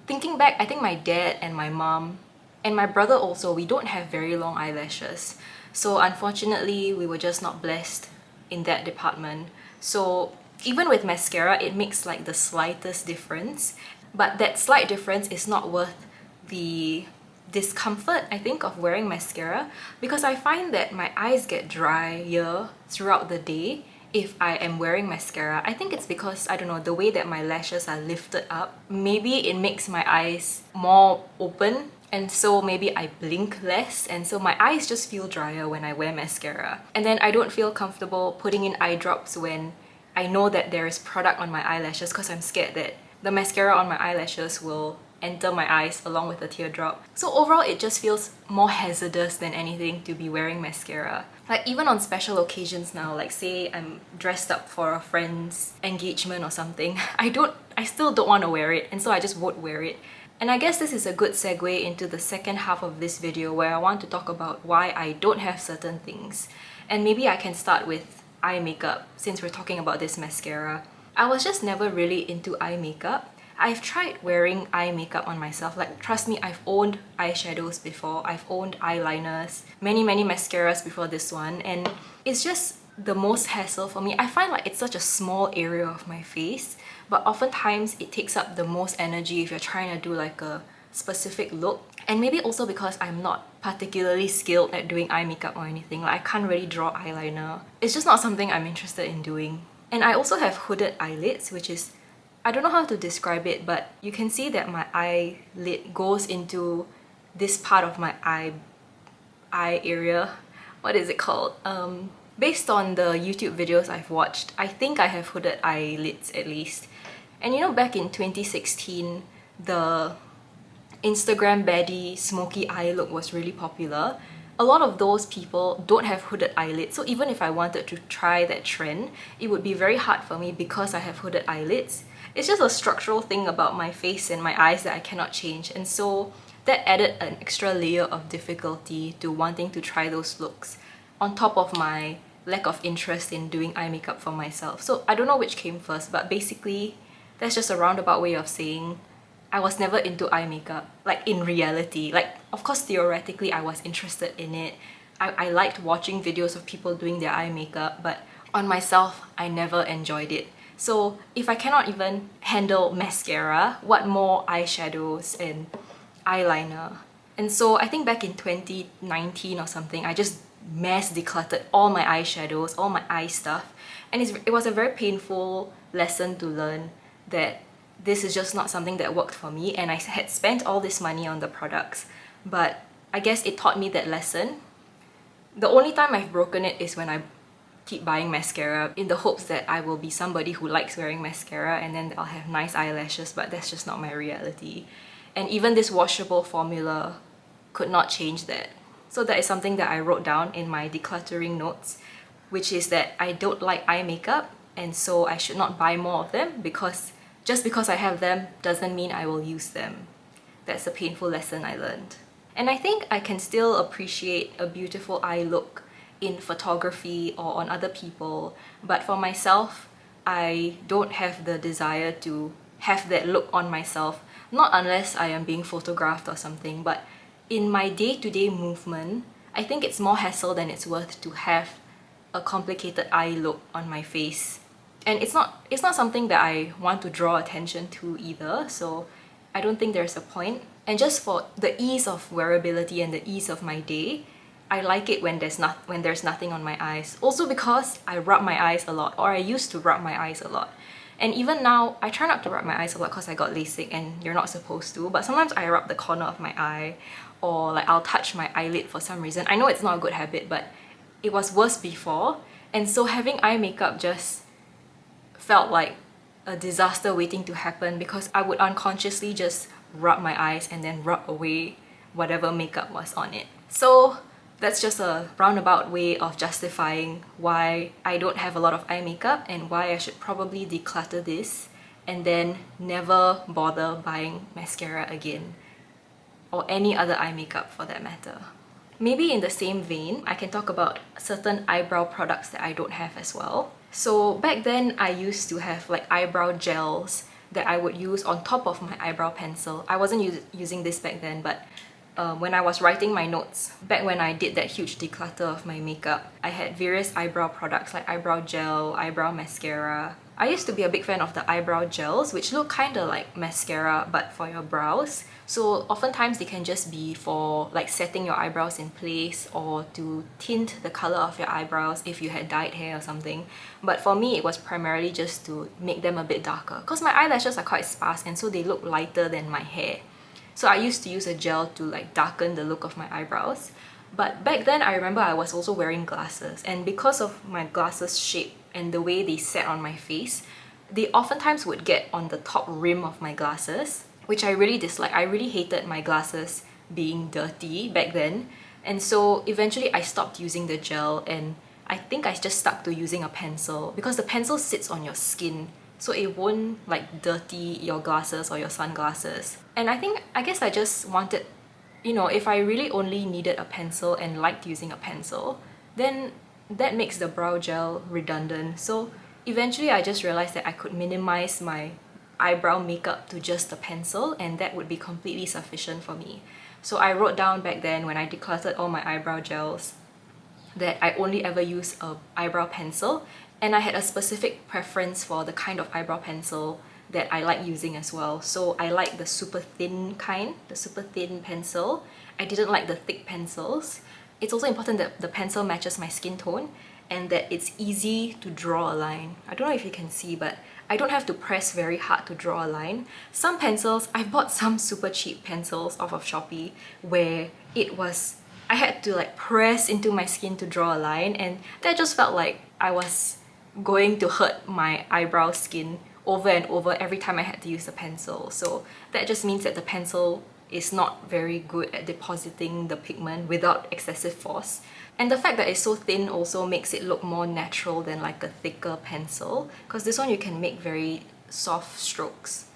thinking back, I think my dad and my mom and my brother also, we don't have very long eyelashes. So unfortunately, we were just not blessed in that department. So even with mascara, it makes like the slightest difference, but that slight difference is not worth the discomfort, I think, of wearing mascara, because I find that my eyes get drier throughout the day if I am wearing mascara. I think it's because, I don't know, the way that my lashes are lifted up, maybe it makes my eyes more open, and so maybe I blink less, and so my eyes just feel drier when I wear mascara. And then I don't feel comfortable putting in eye drops when I know that there is product on my eyelashes because I'm scared that the mascara on my eyelashes will enter my eyes along with the teardrop. So overall, it just feels more hazardous than anything to be wearing mascara. Like even on special occasions now, like say I'm dressed up for a friend's engagement or something, I still don't want to wear it, and so I just won't wear it. And I guess this is a good segue into the second half of this video where I want to talk about why I don't have certain things. And maybe I can start with eye makeup since we're talking about this mascara. I was just never really into eye makeup. I've tried wearing eye makeup on myself. Like, trust me, I've owned eyeshadows before, I've owned eyeliners, many mascaras before this one, and it's just the most hassle for me. I find like it's such a small area of my face, but oftentimes it takes up the most energy if you're trying to do like a specific look. And maybe also because I'm not particularly skilled at doing eye makeup or anything. Like, I can't really draw eyeliner. It's just not something I'm interested in doing. And I also have hooded eyelids, which is, I don't know how to describe it, but you can see that my eyelid goes into this part of my eye area. What is it called? Based on the YouTube videos I've watched, I think I have hooded eyelids at least. And you know, back in 2016, the Instagram baddie smoky eye look was really popular. A lot of those people don't have hooded eyelids, so even if I wanted to try that trend, it would be very hard for me because I have hooded eyelids. It's just a structural thing about my face and my eyes that I cannot change, and so that added an extra layer of difficulty to wanting to try those looks, on top of my lack of interest in doing eye makeup for myself. So I don't know which came first, but basically that's just a roundabout way of saying I was never into eye makeup, like in reality. Like, of course, theoretically I was interested in it. I liked watching videos of people doing their eye makeup, but on myself, I never enjoyed it. So if I cannot even handle mascara, what more eyeshadows and eyeliner? And so I think back in 2019 or something, I just mass decluttered all my eyeshadows, all my eye stuff. And it was a very painful lesson to learn that this is just not something that worked for me, and I had spent all this money on the products. But I guess it taught me that lesson. The only time I've broken it is when I keep buying mascara in the hopes that I will be somebody who likes wearing mascara and then I'll have nice eyelashes, but that's just not my reality. And even this washable formula could not change that. So that is something that I wrote down in my decluttering notes, which is that I don't like eye makeup, and so I should not buy more of them, because just because I have them doesn't mean I will use them. That's a painful lesson I learned. And I think I can still appreciate a beautiful eye look in photography or on other people, but for myself, I don't have the desire to have that look on myself, not unless I am being photographed or something. But in my day-to-day movement, I think it's more hassle than it's worth to have a complicated eye look on my face. And it's not something that I want to draw attention to either, so I don't think there's a point. And just for the ease of wearability and the ease of my day, I like it when there's nothing on my eyes. Also because I rub my eyes a lot, or I used to rub my eyes a lot. And even now, I try not to rub my eyes a lot because I got LASIK and you're not supposed to, but sometimes I rub the corner of my eye, or like I'll touch my eyelid for some reason. I know it's not a good habit, but it was worse before, and so having eye makeup just felt like a disaster waiting to happen, because I would unconsciously just rub my eyes and then rub away whatever makeup was on it. So that's just a roundabout way of justifying why I don't have a lot of eye makeup and why I should probably declutter this and then never bother buying mascara again, or any other eye makeup for that matter. Maybe in the same vein, I can talk about certain eyebrow products that I don't have as well. So back then, I used to have like eyebrow gels that I would use on top of my eyebrow pencil. I wasn't using this back then, but when I was writing my notes, back when I did that huge declutter of my makeup, I had various eyebrow products like eyebrow gel, eyebrow mascara. I used to be a big fan of the eyebrow gels, which look kind of like mascara but for your brows. So oftentimes they can just be for like setting your eyebrows in place or to tint the color of your eyebrows if you had dyed hair or something. But for me, it was primarily just to make them a bit darker, because my eyelashes are quite sparse and so they look lighter than my hair. So I used to use a gel to like darken the look of my eyebrows. But back then, I remember I was also wearing glasses, and because of my glasses shape and the way they sat on my face, they oftentimes would get on the top rim of my glasses, which I really dislike. I really hated my glasses being dirty back then. And so eventually I stopped using the gel, and I think I just stuck to using a pencil, because the pencil sits on your skin, so it won't like dirty your glasses or your sunglasses. And I guess I just wanted, you know, if I really only needed a pencil and liked using a pencil, then that makes the brow gel redundant. So eventually I just realized that I could minimize my eyebrow makeup to just a pencil, and that would be completely sufficient for me. So I wrote down back then, when I decluttered all my eyebrow gels, that I only ever use a eyebrow pencil, and I had a specific preference for the kind of eyebrow pencil that I like using as well. So I like the super thin kind, the super thin pencil. I didn't like the thick pencils. It's also important that the pencil matches my skin tone and that it's easy to draw a line. I don't know if you can see, but I don't have to press very hard to draw a line. Some pencils, I bought some super cheap pencils off of Shopee where I had to like press into my skin to draw a line, and that just felt like I was going to hurt my eyebrow skin over and over every time I had to use a pencil. So that just means that the pencil is not very good at depositing the pigment without excessive force. And the fact that it's so thin also makes it look more natural than like a thicker pencil, because this one you can make very soft strokes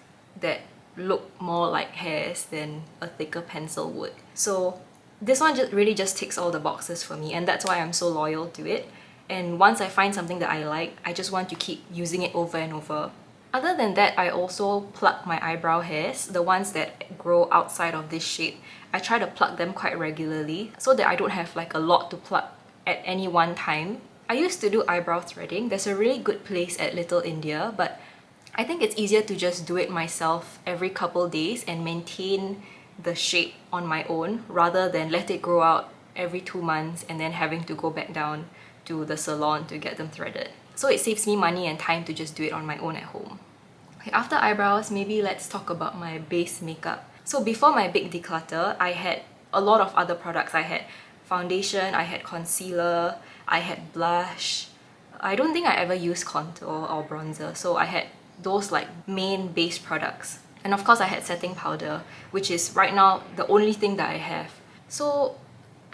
that look more like hairs than a thicker pencil would. So this one really just ticks all the boxes for me, and that's why I'm so loyal to it. And once I find something that I like, I just want to keep using it over and over. Other than that, I also pluck my eyebrow hairs, the ones that grow outside of this shape. I try to pluck them quite regularly so that I don't have like a lot to pluck at any one time. I used to do eyebrow threading. There's a really good place at Little India, but I think it's easier to just do it myself every couple days and maintain the shape on my own rather than let it grow out every 2 months and then having to go back down to the salon to get them threaded. So it saves me money and time to just do it on my own at home. Okay, after eyebrows, maybe let's talk about my base makeup. So before my big declutter, I had a lot of other products. I had foundation, I had concealer, I had blush. I don't think I ever used contour or bronzer, so I had those like main base products. And of course I had setting powder, which is right now the only thing that I have. So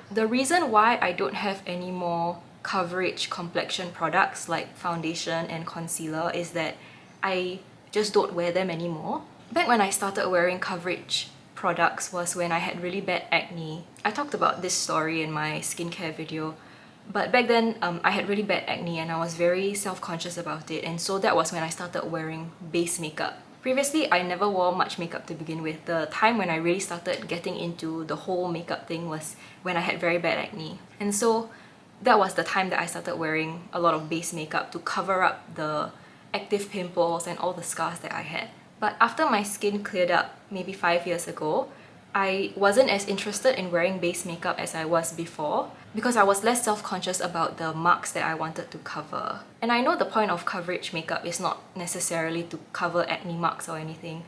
the reason why I don't have any more coverage complexion products like foundation and concealer is that I just don't wear them anymore. Back when I started wearing coverage products was when I had really bad acne. I talked about this story in my skincare video, but back then I had really bad acne and I was very self-conscious about it, and so that was when I started wearing base makeup. Previously, I never wore much makeup to begin with. The time when I really started getting into the whole makeup thing was when I had very bad acne. And so that was the time that I started wearing a lot of base makeup to cover up the active pimples and all the scars that I had. But after my skin cleared up, maybe 5 years ago, I wasn't as interested in wearing base makeup as I was before because I was less self-conscious about the marks that I wanted to cover. And I know the point of coverage makeup is not necessarily to cover acne marks or anything.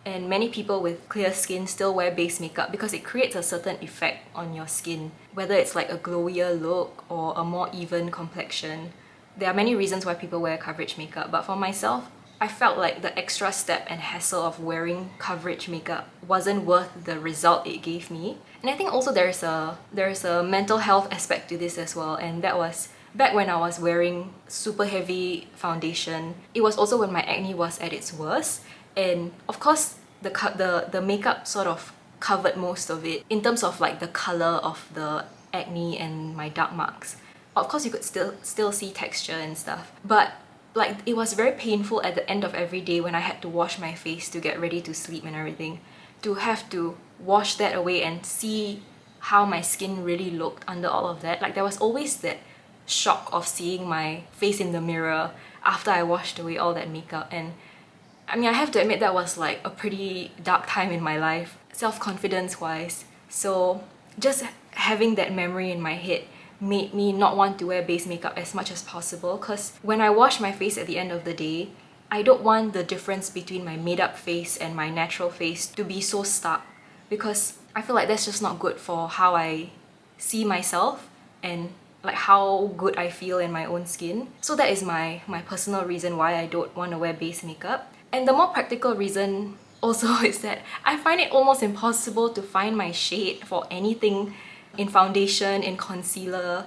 And many people with clear skin still wear base makeup because it creates a certain effect on your skin, whether it's like a glowier look or a more even complexion. There are many reasons why people wear coverage makeup, but for myself, I felt like the extra step and hassle of wearing coverage makeup wasn't worth the result it gave me. And I think also there's a mental health aspect to this as well, and that was back when I was wearing super heavy foundation. It was also when my acne was at its worst, and of course the makeup sort of covered most of it in terms of like the color of the acne and my dark marks. Of course you could still see texture and stuff, but like it was very painful at the end of every day when I had to wash my face to get ready to sleep and everything, to have to wash that away and see how my skin really looked under all of that. Like there was always that shock of seeing my face in the mirror after I washed away all that makeup. And I mean, I have to admit that was like a pretty dark time in my life, self-confidence wise. So just having that memory in my head made me not want to wear base makeup as much as possible, because when I wash my face at the end of the day, I don't want the difference between my made-up face and my natural face to be so stark, because I feel like that's just not good for how I see myself and like how good I feel in my own skin. So that is my personal reason why I don't want to wear base makeup. And the more practical reason also is that I find it almost impossible to find my shade for anything in foundation, in concealer.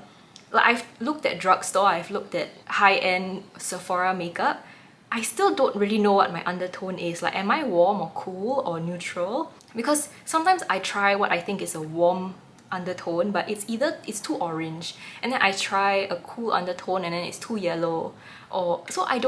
Like I've looked at drugstore, I've looked at high-end Sephora makeup. I still don't really know what my undertone is. Like, am I warm or cool or neutral? Because sometimes I try what I think is a warm undertone, but it's too orange, and then I try a cool undertone and then it's too yellow, or so I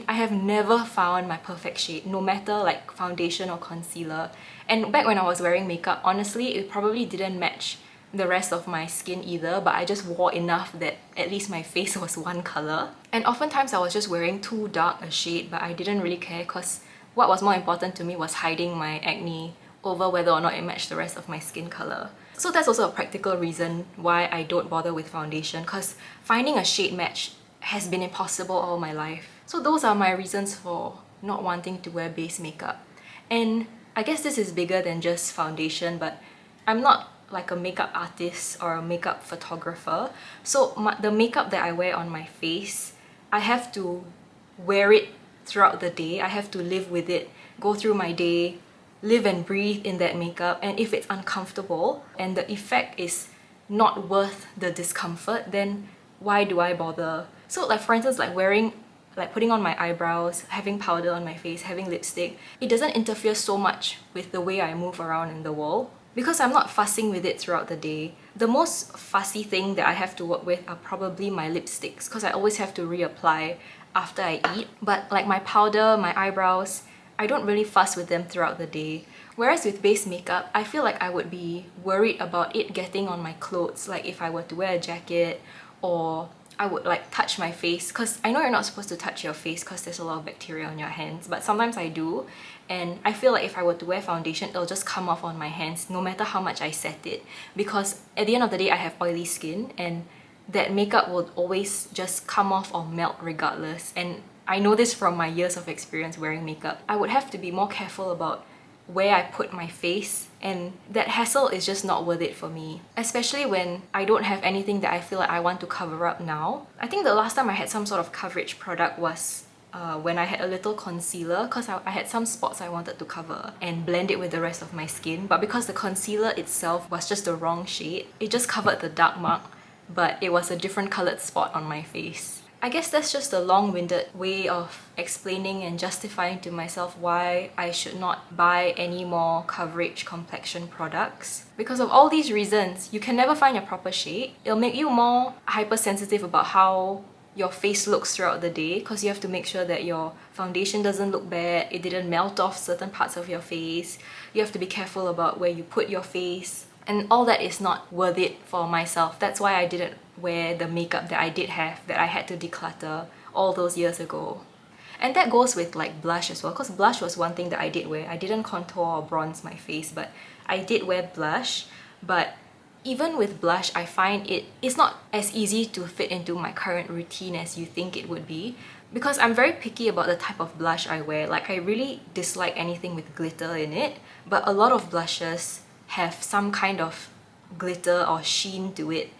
have never found my perfect shade, no matter like foundation or concealer. And back when I was wearing makeup, honestly, it probably didn't match the rest of my skin either, but I just wore enough that at least my face was one color. And oftentimes I was just wearing too dark a shade, but I didn't really care because what was more important to me was hiding my acne over whether or not it matched the rest of my skin color. So that's also a practical reason why I don't bother with foundation, because finding a shade match has been impossible all my life. So those are my reasons for not wanting to wear base makeup. And I guess this is bigger than just foundation, but I'm not like a makeup artist or a makeup photographer. So the makeup that I wear on my face, I have to wear it throughout the day. I have to live with it, go through my day, live and breathe in that makeup. And if it's uncomfortable and the effect is not worth the discomfort, then why do I bother? So like for instance, like putting on my eyebrows, having powder on my face, having lipstick, it doesn't interfere so much with the way I move around in the world because I'm not fussing with it throughout the day. The most fussy thing that I have to work with are probably my lipsticks because I always have to reapply after I eat. But like my powder, my eyebrows, I don't really fuss with them throughout the day. Whereas with base makeup, I feel like I would be worried about it getting on my clothes, like if I were to wear a jacket, or I would like touch my face, because I know you're not supposed to touch your face because there's a lot of bacteria on your hands, but sometimes I do, and I feel like if I were to wear foundation, it'll just come off on my hands no matter how much I set it, because at the end of the day I have oily skin and that makeup will always just come off or melt regardless. And I know this from my years of experience wearing makeup. I would have to be more careful about where I put my face, and that hassle is just not worth it for me, especially when I don't have anything that I feel like I want to cover up now. I think the last time I had some sort of coverage product was when I had a little concealer, because I had some spots I wanted to cover and blend it with the rest of my skin, but because the concealer itself was just the wrong shade, it just covered the dark mark, but it was a different coloured spot on my face. I guess that's just a long-winded way of explaining and justifying to myself why I should not buy any more coverage complexion products. Because of all these reasons, you can never find your proper shade. It'll make you more hypersensitive about how your face looks throughout the day, because you have to make sure that your foundation doesn't look bad, it didn't melt off certain parts of your face. You have to be careful about where you put your face. And all that is not worth it for myself. That's why I didn't wear the makeup that I did have, that I had to declutter all those years ago. And that goes with like blush as well, because blush was one thing that I did wear. I didn't contour or bronze my face, but I did wear blush. But even with blush, I find it's not as easy to fit into my current routine as you think it would be, because I'm very picky about the type of blush I wear. Like I really dislike anything with glitter in it, but a lot of blushes have some kind of glitter or sheen to it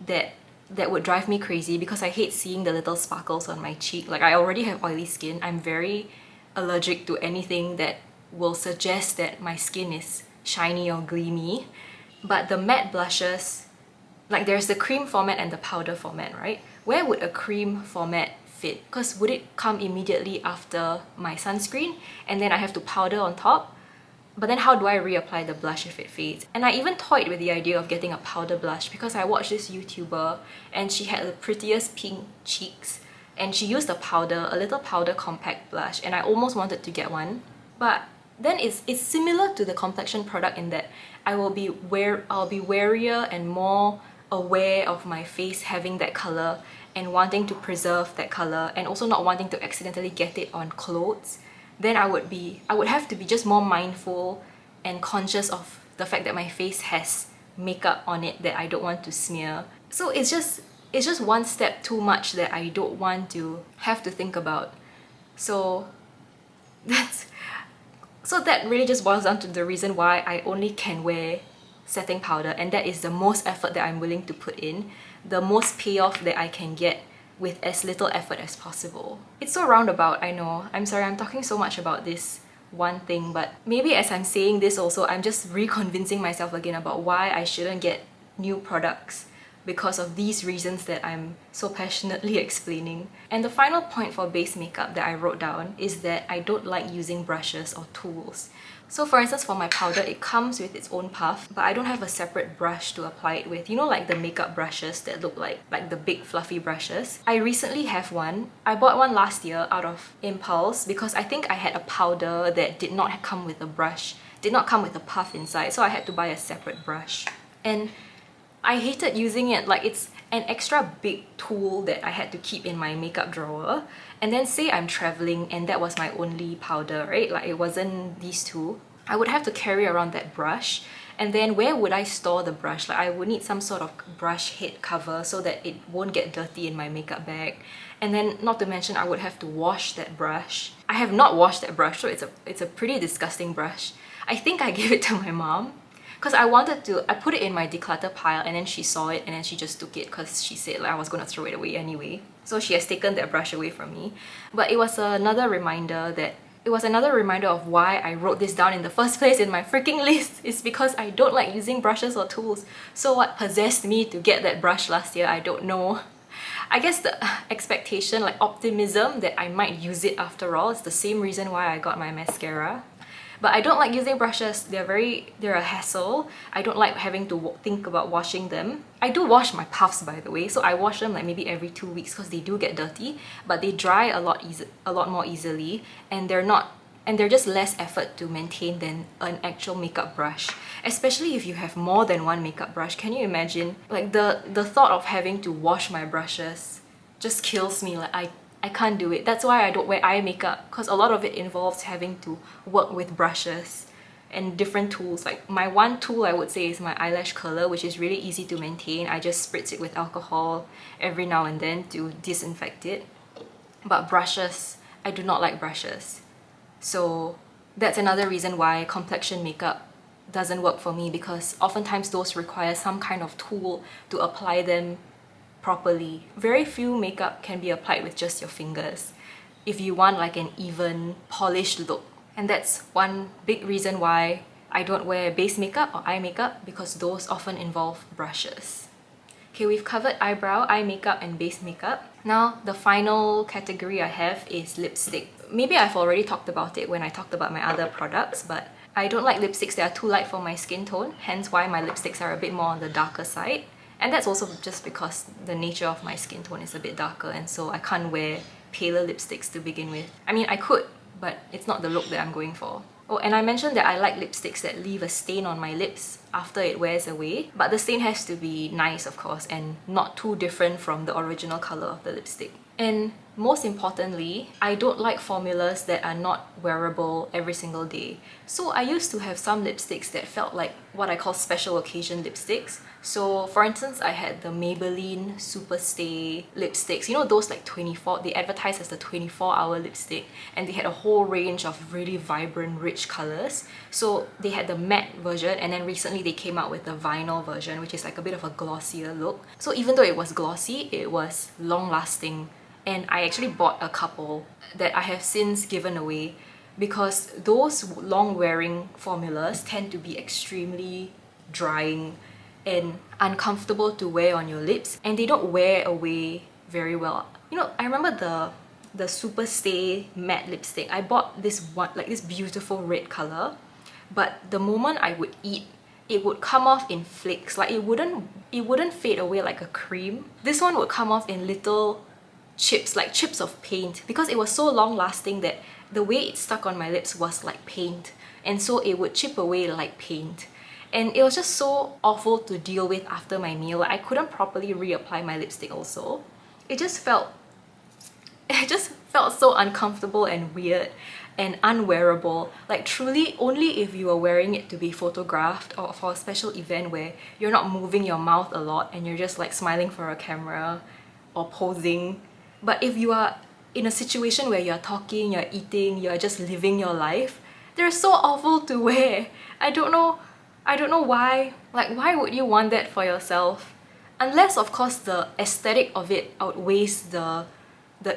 that would drive me crazy, because I hate seeing the little sparkles on my cheek. Like I already have oily skin. I'm very allergic to anything that will suggest that my skin is shiny or gleamy. But the matte blushes, like there's the cream format and the powder format, right? Where would a cream format fit? Because would it come immediately after my sunscreen and then I have to powder on top? But then how do I reapply the blush if it fades? And I even toyed with the idea of getting a powder blush, because I watched this YouTuber and she had the prettiest pink cheeks and she used a little powder compact blush, and I almost wanted to get one. But then it's similar to the complexion product in that I'll be warier and more aware of my face having that colour and wanting to preserve that colour, and also not wanting to accidentally get it on clothes. Then I would have to be just more mindful and conscious of the fact that my face has makeup on it that I don't want to smear. So it's just one step too much that I don't want to have to think about. So that really just boils down to the reason why I only can wear setting powder, and that is the most effort that I'm willing to put in, the most payoff that I can get with as little effort as possible. It's so roundabout, I know. I'm sorry I'm talking so much about this one thing, but maybe as I'm saying this also, I'm just reconvincing myself again about why I shouldn't get new products, because of these reasons that I'm so passionately explaining. And the final point for base makeup that I wrote down is that I don't like using brushes or tools. So for instance, for my powder, it comes with its own puff, but I don't have a separate brush to apply it with. You know, like the makeup brushes that look like the big fluffy brushes? I recently have one. I bought one last year out of impulse because I think I had a powder that did not come with a brush, did not come with a puff inside, so I had to buy a separate brush. And I hated using it. Like, it's an extra big tool that I had to keep in my makeup drawer. And then say I'm traveling and that was my only powder, right? Like, it wasn't these two. I would have to carry around that brush. And then where would I store the brush? Like, I would need some sort of brush head cover so that it won't get dirty in my makeup bag. And then, not to mention, I would have to wash that brush. I have not washed that brush, so it's a pretty disgusting brush. I think I gave it to my mom because I put it in my declutter pile, and then she saw it and then she just took it because she said like I was gonna throw it away anyway. So she has taken that brush away from me. But it was another reminder of why I wrote this down in the first place in my freaking list. It's because I don't like using brushes or tools. So what possessed me to get that brush last year, I don't know. I guess the expectation, like optimism that I might use it after all, is the same reason why I got my mascara. But I don't like using brushes. They're a hassle. I don't like having to think about washing them. I do wash my puffs, by the way, so I wash them like maybe every 2 weeks because they do get dirty, but they dry a lot more easily, and they're just less effort to maintain than an actual makeup brush. Especially if you have more than one makeup brush. Can you imagine? Like, the thought of having to wash my brushes just kills me. Like, I can't do it. That's why I don't wear eye makeup, because a lot of it involves having to work with brushes and different tools. Like, my one tool I would say is my eyelash curler, which is really easy to maintain. I just spritz it with alcohol every now and then to disinfect it. But brushes, I do not like brushes. So that's another reason why complexion makeup doesn't work for me, because oftentimes those require some kind of tool to apply them properly. Very few makeup can be applied with just your fingers if you want like an even, polished look. And that's one big reason why I don't wear base makeup or eye makeup, because those often involve brushes. Okay, we've covered eyebrow, eye makeup, and base makeup. Now, the final category I have is lipstick. Maybe I've already talked about it when I talked about my other products, but I don't like lipsticks that are too light for my skin tone, hence why my lipsticks are a bit more on the darker side. And that's also just because the nature of my skin tone is a bit darker, and so I can't wear paler lipsticks to begin with. I mean, I could, but it's not the look that I'm going for. Oh, and I mentioned that I like lipsticks that leave a stain on my lips after it wears away, but the stain has to be nice, of course, and not too different from the original colour of the lipstick. And most importantly, I don't like formulas that are not wearable every single day. So I used to have some lipsticks that felt like what I call special occasion lipsticks. So for instance, I had the Maybelline Super Stay lipsticks. You know those like 24, they advertise as the 24-hour lipstick, and they had a whole range of really vibrant, rich colours. So they had the matte version, and then recently they came out with the vinyl version, which is like a bit of a glossier look. So even though it was glossy, it was long-lasting. And I actually bought a couple that I have since given away, because those long-wearing formulas tend to be extremely drying and uncomfortable to wear on your lips, and they don't wear away very well. You know, I remember the Super Stay matte lipstick. I bought this one, like this beautiful red color, but the moment I would eat, it would come off in flakes. Like it wouldn't fade away like a cream. This one would come off in little chips, like chips of paint, because it was so long lasting that the way it stuck on my lips was like paint, and so it would chip away like paint. And it was just so awful to deal with after my meal. Like, I couldn't properly reapply my lipstick also. It just felt so uncomfortable and weird and unwearable. Like, truly only if you are wearing it to be photographed or for a special event where you're not moving your mouth a lot and you're just like smiling for a camera or posing. But if you are in a situation where you're talking, you're eating, you're just living your life, they're so awful to wear. I don't know why. Like, why would you want that for yourself? Unless, of course, the aesthetic of it outweighs the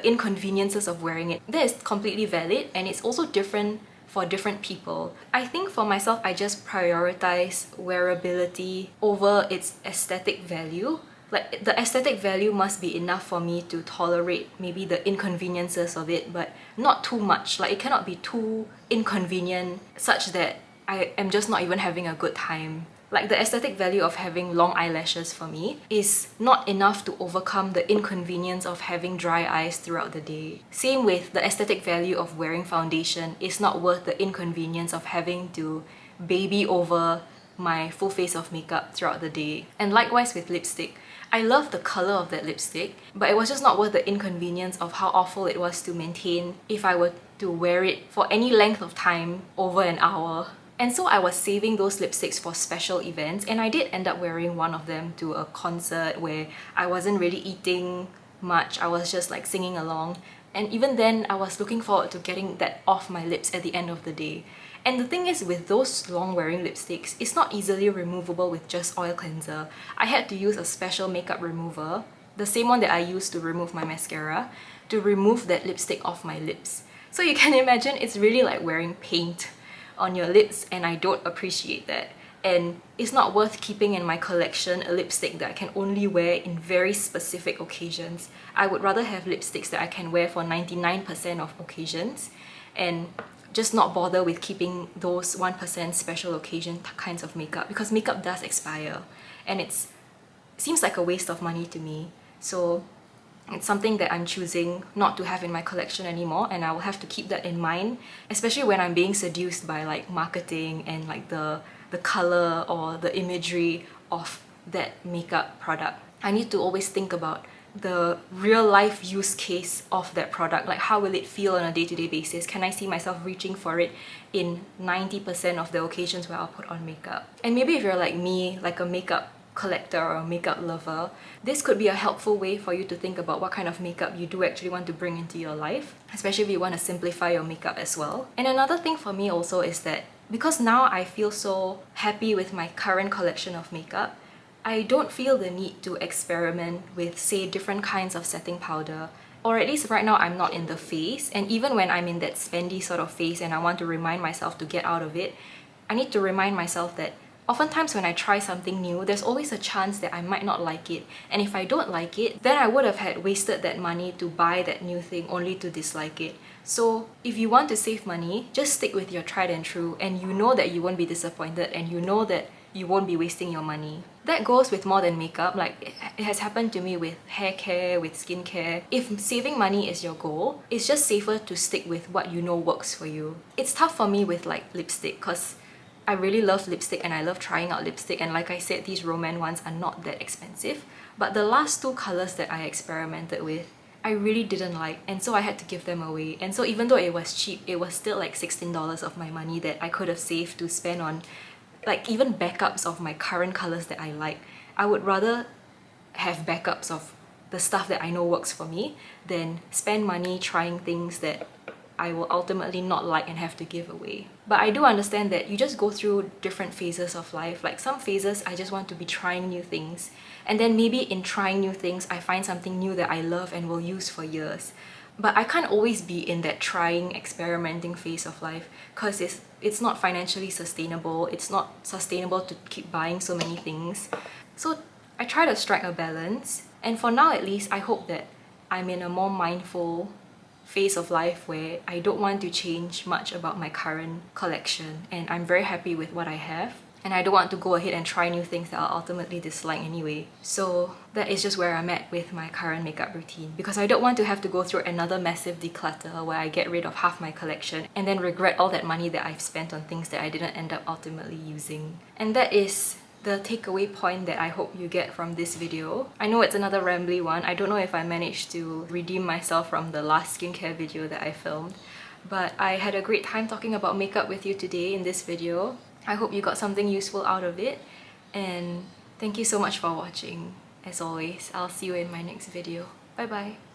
inconveniences of wearing it. That is completely valid, and it's also different for different people. I think for myself, I just prioritize wearability over its aesthetic value. Like, the aesthetic value must be enough for me to tolerate maybe the inconveniences of it, but not too much. Like, it cannot be too inconvenient such that I am just not even having a good time. Like, the aesthetic value of having long eyelashes for me is not enough to overcome the inconvenience of having dry eyes throughout the day. Same with the aesthetic value of wearing foundation is not worth the inconvenience of having to baby over my full face of makeup throughout the day. And likewise with lipstick. I love the colour of that lipstick, but it was just not worth the inconvenience of how awful it was to maintain if I were to wear it for any length of time over an hour. And so I was saving those lipsticks for special events, and I did end up wearing one of them to a concert where I wasn't really eating much, I was just like singing along. And even then, I was looking forward to getting that off my lips at the end of the day. And the thing is, with those long-wearing lipsticks, it's not easily removable with just oil cleanser. I had to use a special makeup remover, the same one that I used to remove my mascara, to remove that lipstick off my lips. So you can imagine it's really like wearing paint on your lips, and I don't appreciate that. And it's not worth keeping in my collection a lipstick that I can only wear in very specific occasions. I would rather have lipsticks that I can wear for 99% of occasions and just not bother with keeping those 1% special occasion kinds of makeup, because makeup does expire and it seems like a waste of money to me. So it's something that I'm choosing not to have in my collection anymore, and I will have to keep that in mind, especially when I'm being seduced by like marketing and like the color or the imagery of that makeup product. I need to always think about the real life use case of that product. Like, how will it feel on a day-to-day basis? Can I see myself reaching for it in 90% of the occasions where I'll put on makeup? And maybe if you're like me, like a makeup collector or a makeup lover, this could be a helpful way for you to think about what kind of makeup you do actually want to bring into your life, especially if you want to simplify your makeup as well. And another thing for me also is that because now I feel so happy with my current collection of makeup, I don't feel the need to experiment with, say, different kinds of setting powder. Or at least right now I'm not in the phase, and even when I'm in that spendy sort of phase and I want to remind myself to get out of it, I need to remind myself that oftentimes when I try something new, there's always a chance that I might not like it. And if I don't like it, then I would have had wasted that money to buy that new thing only to dislike it. So if you want to save money, just stick with your tried and true, and you know that you won't be disappointed, and you know that you won't be wasting your money. That goes with more than makeup. Like, it has happened to me with hair care, with skincare. If saving money is your goal, it's just safer to stick with what you know works for you. It's tough for me with like lipstick, because I really love lipstick and I love trying out lipstick, and like I said, these rom&nd ones are not that expensive. But the last two colours that I experimented with, I really didn't like, and so I had to give them away. And so even though it was cheap, it was still like $16 of my money that I could have saved to spend on like even backups of my current colours that I like. I would rather have backups of the stuff that I know works for me than spend money trying things that I will ultimately not like and have to give away. But I do understand that you just go through different phases of life. Like, some phases I just want to be trying new things, and then maybe in trying new things I find something new that I love and will use for years. But I can't always be in that trying, experimenting phase of life, because it's not financially sustainable. It's not sustainable to keep buying so many things. So I try to strike a balance, and for now at least, I hope that I'm in a more mindful phase of life where I don't want to change much about my current collection, and I'm very happy with what I have. And I don't want to go ahead and try new things that I'll ultimately dislike anyway. So that is just where I'm at with my current makeup routine, because I don't want to have to go through another massive declutter where I get rid of half my collection and then regret all that money that I've spent on things that I didn't end up ultimately using. And that is the takeaway point that I hope you get from this video. I know it's another rambly one. I don't know if I managed to redeem myself from the last skincare video that I filmed, but I had a great time talking about makeup with you today in this video. I hope you got something useful out of it, and thank you so much for watching. As always, I'll see you in my next video. Bye bye!